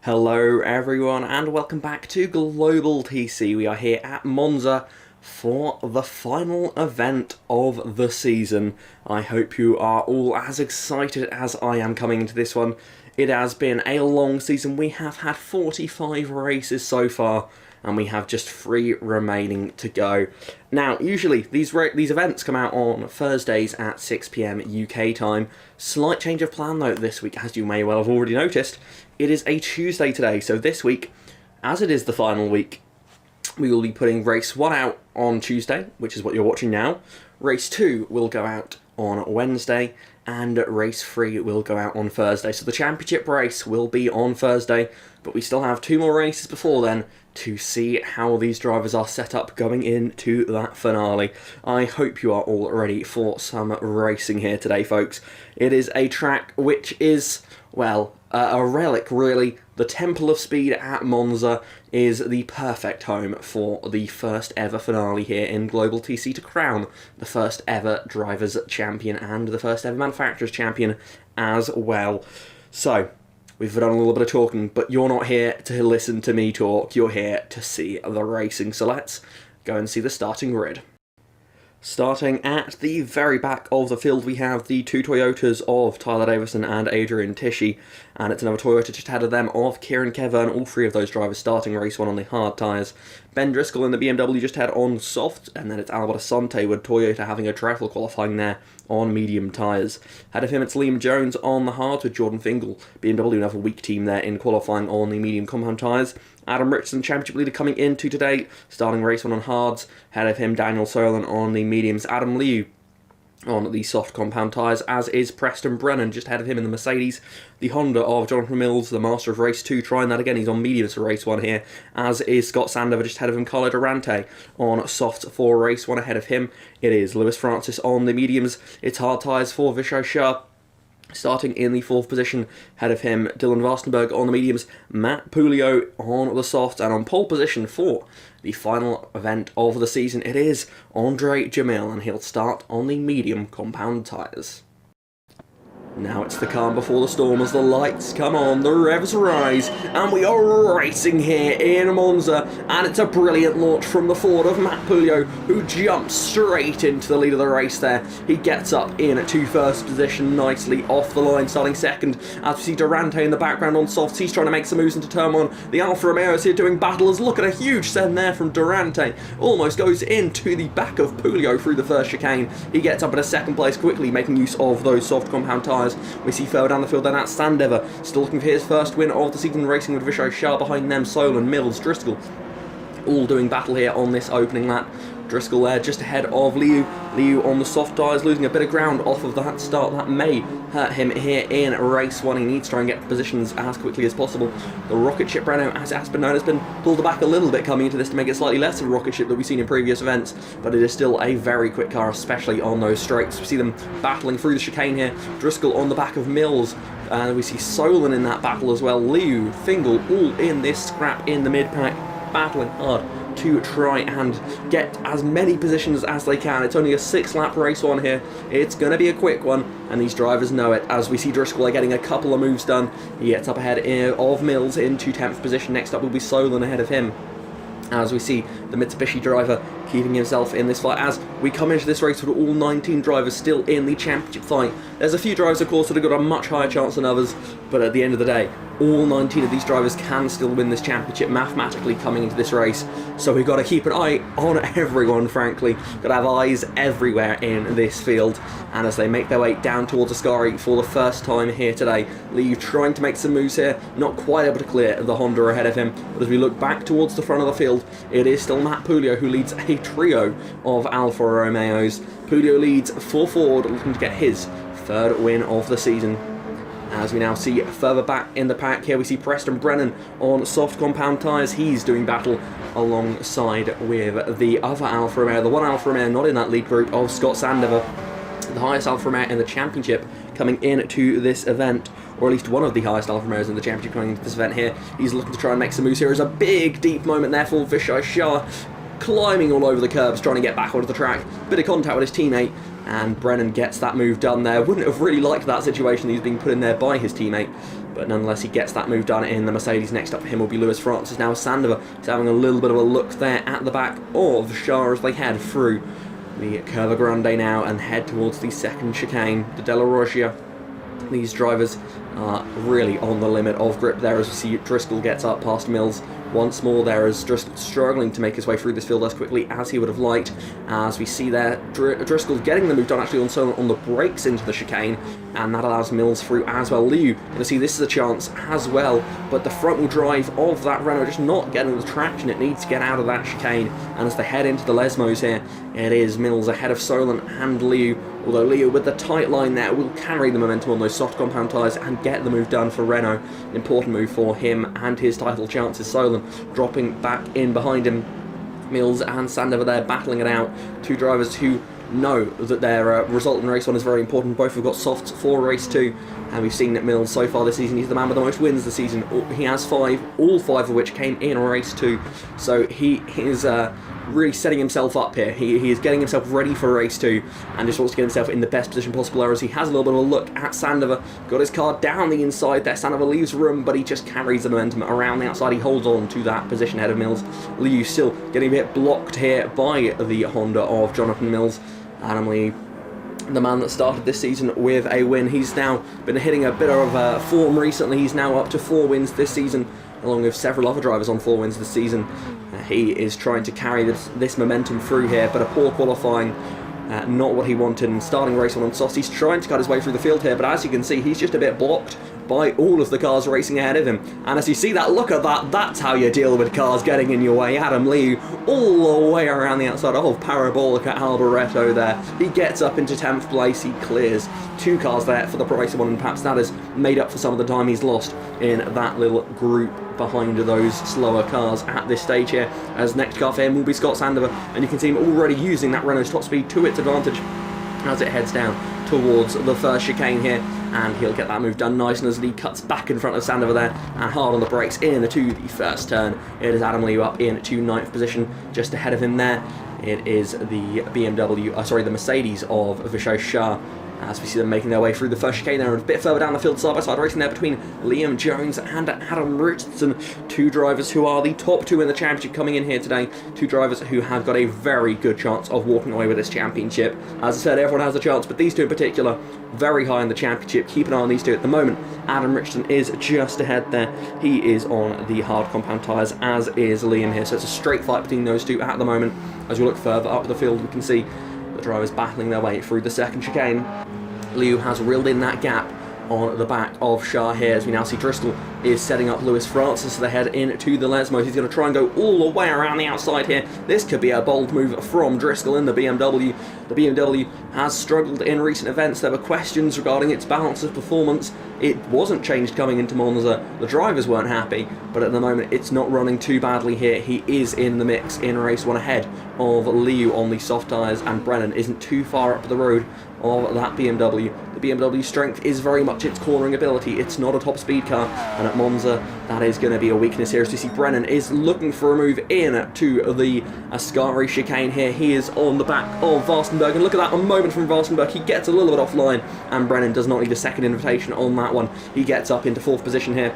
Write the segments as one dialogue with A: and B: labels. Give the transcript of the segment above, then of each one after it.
A: Hello everyone and welcome back to Global TC. We are here at Monza for the final event of the season. I hope you are all as excited as I am coming into this one. It has been a long season. We have had 45 races so far and we have just 3 remaining to go. Now, usually these events come out on Thursdays at 6 PM UK time. Slight change of plan though this week, as you may well have already noticed. It is a Tuesday today, so this week, as it is the final week, we will be putting race 1 out on Tuesday, which is what you're watching now. Race 2 will go out on Wednesday, and race 3 will go out on Thursday. So the championship race will be on Thursday, but we still have 2 more races before then to see how these drivers are set up going into that finale. I hope you are all ready for some racing here today, folks. It is a track which is, well, a relic, really. The Temple of Speed at Monza is the perfect home for the first ever finale here in Global TC to crown the first ever Drivers' Champion and the first ever Manufacturers' Champion as well. So, we've done a little bit of talking, but you're not here to listen to me talk, you're here to see the racing. So let's go and see the starting grid. Starting at the very back of the field, we have the 2 Toyotas of Tyler Davison and Adrian Tishy, and it's another Toyota just ahead of them of Kieran Kevin, all 3 of those drivers starting race 1 on the hard tyres. Ben Driscoll in the BMW just ahead on soft, and then it's Albert Asante with Toyota having a trifle qualifying there on medium tyres. Ahead of him it's Liam Jones on the hard with Jordan Fingal. BMW another weak team there in qualifying on the medium compound tyres. Adam Richardson, championship leader, coming into today, starting race 1 on hards. Ahead of him, Daniel Solon on the mediums. Adam Liu on the soft compound tyres, as is Preston Brennan, just ahead of him in the Mercedes. The Honda of Jonathan Mills, the master of race 2, trying that again. He's on mediums for race 1 here, as is Scott Sandover, just ahead of him. Carlo Durante on soft for race 1. Ahead of him, it is Lewis Francis on the mediums. It's hard tyres for Vishal Shah, starting in the 4th position. Ahead of him, Dylan Vastenberg on the mediums, Matt Pulio on the soft, and on pole position for the final event of the season, it is Andre Jamil, and he'll start on the medium compound tyres. Now it's the calm before the storm as the lights come on, the revs rise, and we are racing here in Monza, and it's a brilliant launch from the Ford of Matt Pulio, who jumps straight into the lead of the race there. He gets up into first position nicely off the line, starting second, as we see Durante in the background on softs. He's trying to make some moves into turn 1. The Alfa Romeo is here doing battlers. Look at a huge send there from Durante. Almost goes into the back of Pulio through the first chicane. He gets up in a second place quickly, making use of those soft compound tyres. We see further down the field then at Sandover, still looking for his first win of the season, racing with Vishal Shah behind them, Solon, Mills, Driscoll, all doing battle here on this opening lap. Driscoll there just ahead of Liu. Liu on the soft tyres, losing a bit of ground off of that start. That may hurt him here in race 1. He needs to try and get positions as quickly as possible. The rocket ship Renault, as it has been known, has been pulled back a little bit coming into this to make it slightly less of a rocket ship that we've seen in previous events, but it is still a very quick car, especially on those straights. We see them battling through the chicane here. Driscoll on the back of Mills. We see Solon in that battle as well. Liu, Fingal, all in this scrap in the mid-pack, battling hard to try and get as many positions as they can. It's only a 6-lap race 1 here. It's going to be a quick one, and these drivers know it, as we see Driscoll getting a couple of moves done. He gets up ahead of Mills into 10th position. Next up will be Solon ahead of him, as we see the Mitsubishi driver keeping himself in this fight as we come into this race with all 19 drivers still in the championship fight. There's a few drivers, of course, that have got a much higher chance than others, but at the end of the day, all 19 of these drivers can still win this championship mathematically coming into this race. So we've got to keep an eye on everyone, frankly. Got to have eyes everywhere in this field. And as they make their way down towards Ascari for the first time here today, Lee trying to make some moves here, not quite able to clear the Honda ahead of him. But as we look back towards the front of the field, it is still Matt Pulio who leads a trio of Alfa Romeos. Pulio leads for Ford, looking to get his 3rd win of the season. As we now see further back in the pack here, we see Preston Brennan on soft compound tyres. He's doing battle alongside with the other Alfa Romeo, the one Alfa Romeo not in that lead group of Scott Sandover, the highest Alfa Romeo in the championship coming into this event, or at least one of the highest Alfa Romeos in the championship coming into this event here. He's looking to try and make some moves here. There's a big deep moment there for Vishal Shah, climbing all over the curbs, trying to get back onto the track. Bit of contact with his teammate, and Brennan gets that move done there. Wouldn't have really liked that situation. He's being put in there by his teammate, but nonetheless he gets that move done in the Mercedes. Next up for him will be Lewis Francis. Now Sandover is having a little bit of a look there at the back of Shah as they head through the Curva Grande now and head towards the second chicane, the Della Roggia. These drivers are really on the limit of grip there as we see Driscoll gets up past Mills once more there as Driscoll struggling to make his way through this field as quickly as he would have liked. As we see there, Driscoll getting the move done actually on the brakes into the chicane, and that allows Mills through as well. Liu, you're going to see this is a chance as well, but the front wheel drive of that Renault just not getting the traction it needs to get out of that chicane, and as they head into the Lesmos here, it is Mills ahead of Solon and Liu, although Liu with the tight line there will carry the momentum on those soft compound tyres and get the move done for Renault. An important move for him and his title chances. Solon dropping back in behind him. Mills and Sandover there battling it out. Two drivers who know that their result in race 1 is very important. Both have got softs for race 2, and we've seen that Mills so far this season, he's the man with the most wins this season. He has 5, all 5 of which came in race 2, so he is really setting himself up here. He is getting himself ready for race 2 and just wants to get himself in the best position possible there as he has a little bit of a look at Sandover. Got his car down the inside there. Sandover leaves room, but he just carries the momentum around the outside. He holds on to that position ahead of Mills. Liu still getting a bit blocked here by the Honda of Jonathan Mills. Adam Liu, the man that started this season with a win. He's now been hitting a bit of form recently. He's now up to 4 wins this season, along with several other drivers on 4 wins this season. He is trying to carry this momentum through here, but a poor qualifying, not what he wanted, and starting race 1 on softs. He's trying to cut his way through the field here, but as you can see, he's just a bit blocked by all of the cars racing ahead of him. And as you see that, look at that, that's how you deal with cars getting in your way. Adam Liu all the way around the outside of Parabolica Alboreto there. He gets up into 10th place, he clears 2 cars there for the race 1, and perhaps that has made up for some of the time he's lost in that little group behind those slower cars at this stage here, as next car for him will be Scott Sandover, and you can see him already using that Renault's top speed to its advantage as it heads down towards the first chicane here, and he'll get that move done nice, and as Lee cuts back in front of Sandover there and hard on the brakes into the first turn, it is Adam Liu up into 9th position. Just ahead of him there, it is the the Mercedes of Vishal Shah, as we see them making their way through the first chicane there, and a bit further down the field, side by side racing there between Liam Jones and Adam Richardson. 2 drivers who are the top 2 in the championship coming in here today. 2 drivers who have got a very good chance of walking away with this championship. As I said, everyone has a chance, but these 2 in particular, very high in the championship. Keep an eye on these 2 at the moment. Adam Richardson is just ahead there. He is on the hard compound tyres, as is Liam here, so it's a straight fight between those 2 at the moment. As we look further up the field, we can see the drivers battling their way through the second chicane. Liu has reeled in that gap on the back of Shah here, as we now see Driscoll is setting up Lewis Francis as they head into the Lesmos. He's going to try and go all the way around the outside here. This could be a bold move from Driscoll in the BMW. The BMW has struggled in recent events. There were questions regarding its balance of performance. It wasn't changed coming into Monza. The drivers weren't happy, but at the moment it's not running too badly here. He is in the mix in race 1 ahead of Liu on the soft tyres, and Brennan isn't too far up the road of that BMW. The BMW strength is very much its cornering ability. It's not a top speed car, and at Monza that is going to be a weakness here. As you see, Brennan is looking for a move in to the Ascari chicane here. He is on the back of Varstenberg, and look at that, a moment from Varstenberg. He gets a little bit offline, and Brennan does not need a second invitation on that one. He gets up into 4th position here.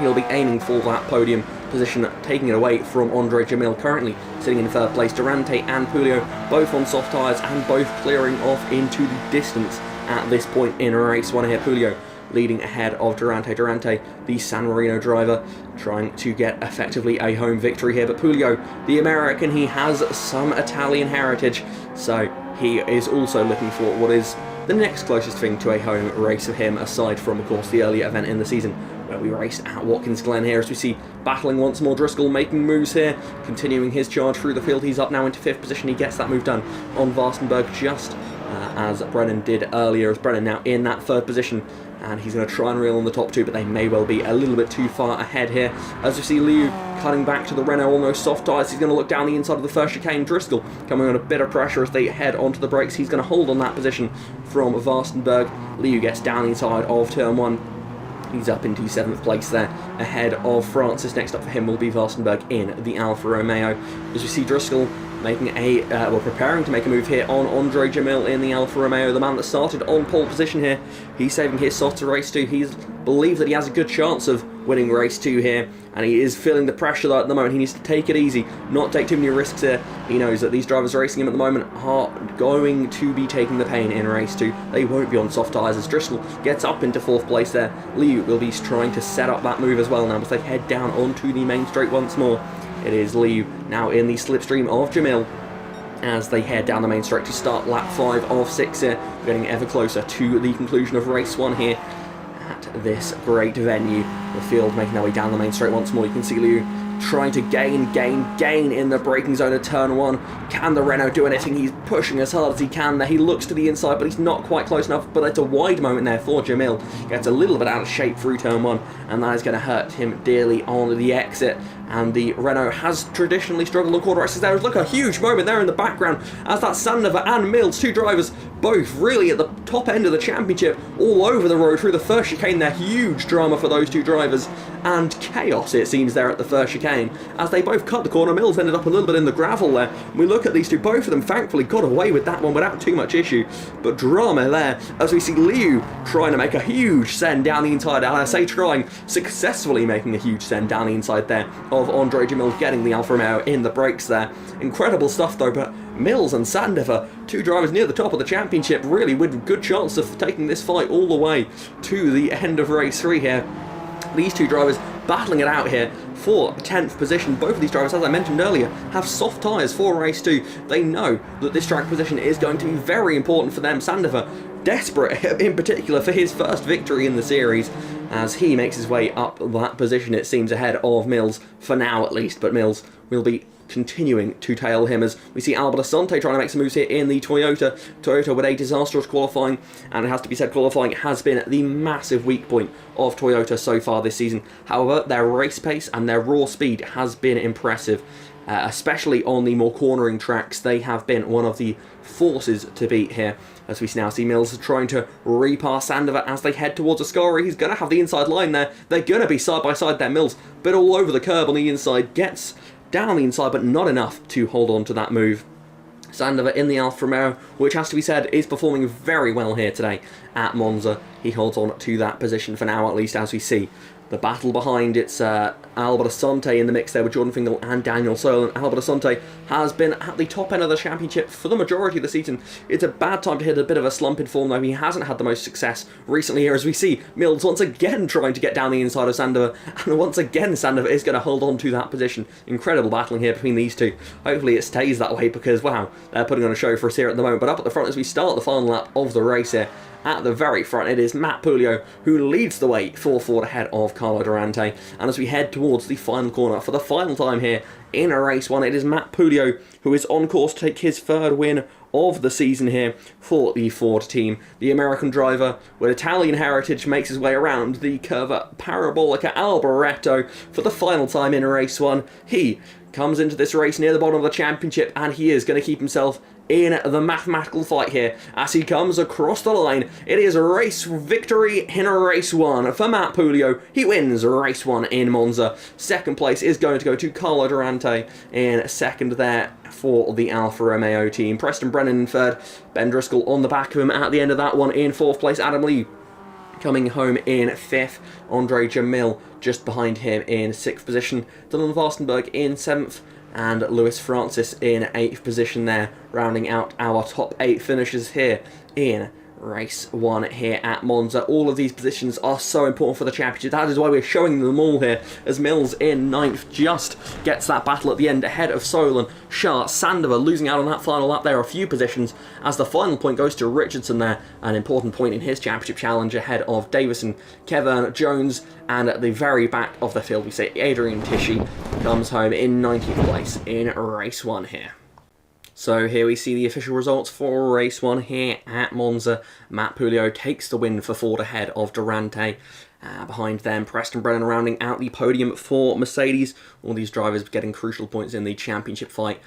A: He'll be aiming for that podium position, taking it away from Andre Jamil, currently sitting in 3rd place. Durante and Pulio both on soft tyres and both clearing off into the distance at this point in race 1 here. Pulio leading ahead of Durante. Durante, the San Marino driver, trying to get effectively a home victory here, but Pulio, the American, he has some Italian heritage, so he is also looking for what is the next closest thing to a home race of him, aside from, of course, the earlier event in the season where we raced at Watkins Glen here. As we see battling once more, Driscoll making moves here, continuing his charge through the field. He's up now into 5th position. He gets that move done on Varstenberg, just as Brennan did earlier, as Brennan now in that 3rd position, and he's going to try and reel on the top 2, but they may well be a little bit too far ahead here. As we see Liu cutting back to the Renault, almost soft tyres. He's going to look down the inside of the first chicane. Driscoll coming on a bit of pressure as they head onto the brakes. He's going to hold on that position from Varstenberg. Liu gets down the inside of turn 1. He's up into 7th place there, ahead of Francis. Next up for him will be Varstenberg in the Alfa Romeo. As we see Driscoll preparing to make a move here on Andre Jamil in the Alfa Romeo, the man that started on pole position here. He's saving his slot to race 2. He believes that he has a good chance of winning race 2 here, and he is feeling the pressure though at the moment. He needs to take it easy, not take too many risks here. He knows that these drivers racing him at the moment are going to be taking the pain in race 2. They won't be on soft tyres as Driscoll gets up into 4th place there. Liu will be trying to set up that move as well now as they head down onto the main straight once more. It is Liu now in the slipstream of Jamil as they head down the main straight to start lap 5 of 6 here. We're getting ever closer to the conclusion of race 1 here at this great venue. The field making their way down the main straight once more. You can see Liu trying to gain in the braking zone of turn 1. Can the Renault do anything? He's pushing as hard as he can there. He looks to the inside, but he's not quite close enough. But it's a wide moment there for Jamil. Gets a little bit out of shape through turn 1, and that is going to hurt him dearly on the exit. And the Renault has traditionally struggled on quarter races. There was look a huge moment there in the background as that Sandover and Mills, 2 drivers, both really at the top end of the championship, all over the road through the first chicane there. Huge drama for those 2 drivers, and chaos it seems there at the first chicane as they both cut the corner. Mills ended up a little bit in the gravel there. We look at these 2, both of them thankfully got away with that one without too much issue, but drama there as we see Liu trying to make a huge send down the inside, and I say trying, successfully making a huge send down the inside there of Andre Jamil, getting the Alfa Romeo in the brakes there. Incredible stuff though, but Mills and Sandover, 2 drivers near the top of the championship, really with good chance of taking this fight all the way to the end of race 3 here. These 2 drivers battling it out here for 10th position. Both of these drivers, as I mentioned earlier, have soft tyres for race 2. They know that this track position is going to be very important for them. Sandover desperate in particular for his first victory in the series as he makes his way up that position, it seems, ahead of Mills for now at least, but Mills will be continuing to tail him as we see Albert Asante trying to make some moves here in the Toyota. Toyota with a disastrous qualifying, and it has to be said qualifying has been the massive weak point of Toyota so far this season. However, their race pace and their raw speed has been impressive. Especially on the more cornering tracks, they have been one of the forces to beat here. As we now see Mills trying to repass Sandover as they head towards Ascari. He's going to have the inside line there. They're going to be side by side there. Mills, bit all over the curb on the inside, gets down the inside, but not enough to hold on to that move. Sandover in the Alfa Romeo, which has to be said is performing very well here today at Monza. He holds on to that position for now, at least, as we see the battle behind. It's Albert Asante in the mix there with Jordan Fingal and Daniel Searle. Albert Asante has been at the top end of the championship for the majority of the season. It's a bad time to hit a bit of a slump in form though. He hasn't had the most success recently here, as we see Mills once again trying to get down the inside of Sandover, and once again Sandover is going to hold on to that position. Incredible battling here between these 2. Hopefully it stays that way because wow, they're putting on a show for us here at the moment. But up at the front as we start the final lap of the race here, at the very front, it is Matt Pulio who leads the way for Ford ahead of Carlo Durante. And as we head towards the final corner for the final time here in race 1, it is Matt Pulio who is on course to take his 3rd win of the season here for the Ford team. The American driver with Italian heritage makes his way around the Curva Parabolica Alboreto for the final time in race 1. He comes into this race near the bottom of the championship, and he is going to keep himself in the mathematical fight here as he comes across the line. It is a race victory in race 1 for Matt Pulio. He wins race 1 in Monza. 2nd place is going to go to Carlo Durante in 2nd there for the Alfa Romeo team. Preston Brennan in 3rd, Ben Driscoll on the back of him at the end of that one in 4th place. Adam Lee coming home in 5th. Andre Jamil just behind him in 6th position. Dylan Varstenberg in 7th. And Lewis Francis in 8th position there, rounding out our top 8 finishers here in race 1 here at Monza. All of these positions are so important for the championship. That is why we're showing them all here, as Mills in 9th just gets that battle at the end ahead of Solon, Shah, Sandover losing out on that final lap there a few positions as the final point goes to Richardson there, an important point in his championship challenge ahead of Davison, Kevin Jones, and at the very back of the field we see Adrian Tisci comes home in 19th place in race 1 here. So here we see the official results for race 1 here at Monza. Matt Pulio takes the win for Ford ahead of Durante. Behind them, Preston Brennan rounding out the podium for Mercedes. All these drivers getting crucial points in the championship fight.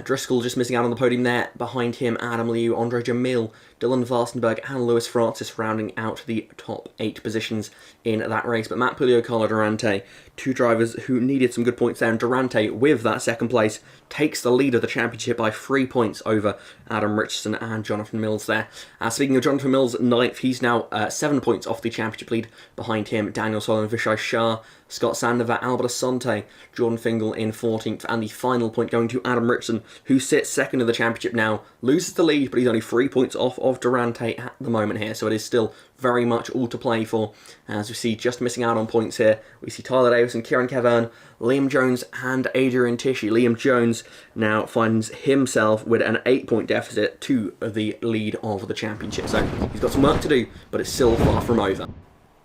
A: Driscoll just missing out on the podium there. Behind him, Adam Liu, Andre Jamil Dylan Varstenberg and Lewis Francis rounding out the top 8 positions in that race. But Matt Pulio, Carlo Durante, two drivers who needed some good points there, and Durante, with that second place, takes the lead of the championship by 3 points over Adam Richardson and Jonathan Mills there. Speaking of Jonathan Mills, 9th, he's now 7 points off the championship lead. Behind him, Daniel Solomon, Vishai Shah, Scott Sandover, Albert Asante, Jordan Fingal in 14th, and the final point going to Adam Richardson, who sits second in the championship now, loses the lead, but he's only 3 points off of Durante at the moment here, so it is still very much all to play for. As we see, just missing out on points here, we see Tyler Davis and Kieran Cavern, Liam Jones and Adrian Tishy. Liam Jones now finds himself with an 8-point deficit to the lead of the championship, so he's got some work to do, but it's still far from over.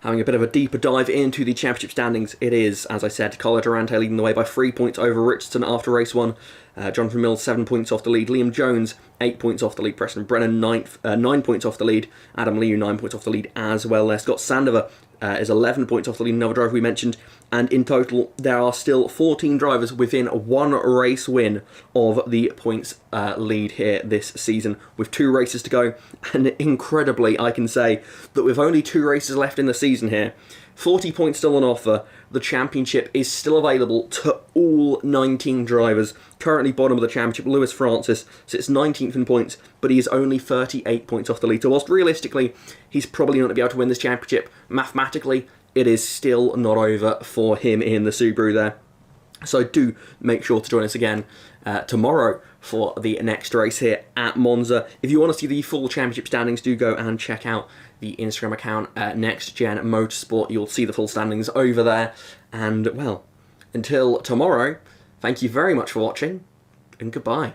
A: Having a bit of a deeper dive into the championship standings, it is, as I said, Carlo Durante leading the way by 3 points over Richardson after race 1. Jonathan Mills, 7 points off the lead. Liam Jones, 8 points off the lead. Preston Brennan, 9 points off the lead. Adam Liu, 9 points off the lead as well. Scott Sandover is 11 points off the lead, another driver we mentioned. And in total, there are still 14 drivers within one race win of the points lead here this season, with 2 races to go. And incredibly, I can say that with only 2 races left in the season here, 40 points still on offer, the championship is still available to all 19 drivers. Currently bottom of the championship, Lewis Francis sits 19th in points, but he is only 38 points off the lead. So whilst realistically, he's probably not going to be able to win this championship, mathematically, it is still not over for him in the Subaru there. So do make sure to join us again tomorrow for the next race here at Monza. If you want to see the full championship standings, do go and check out the Instagram account, Next Gen Motorsport. You'll see the full standings over there. And, well, until tomorrow, thank you very much for watching, and goodbye.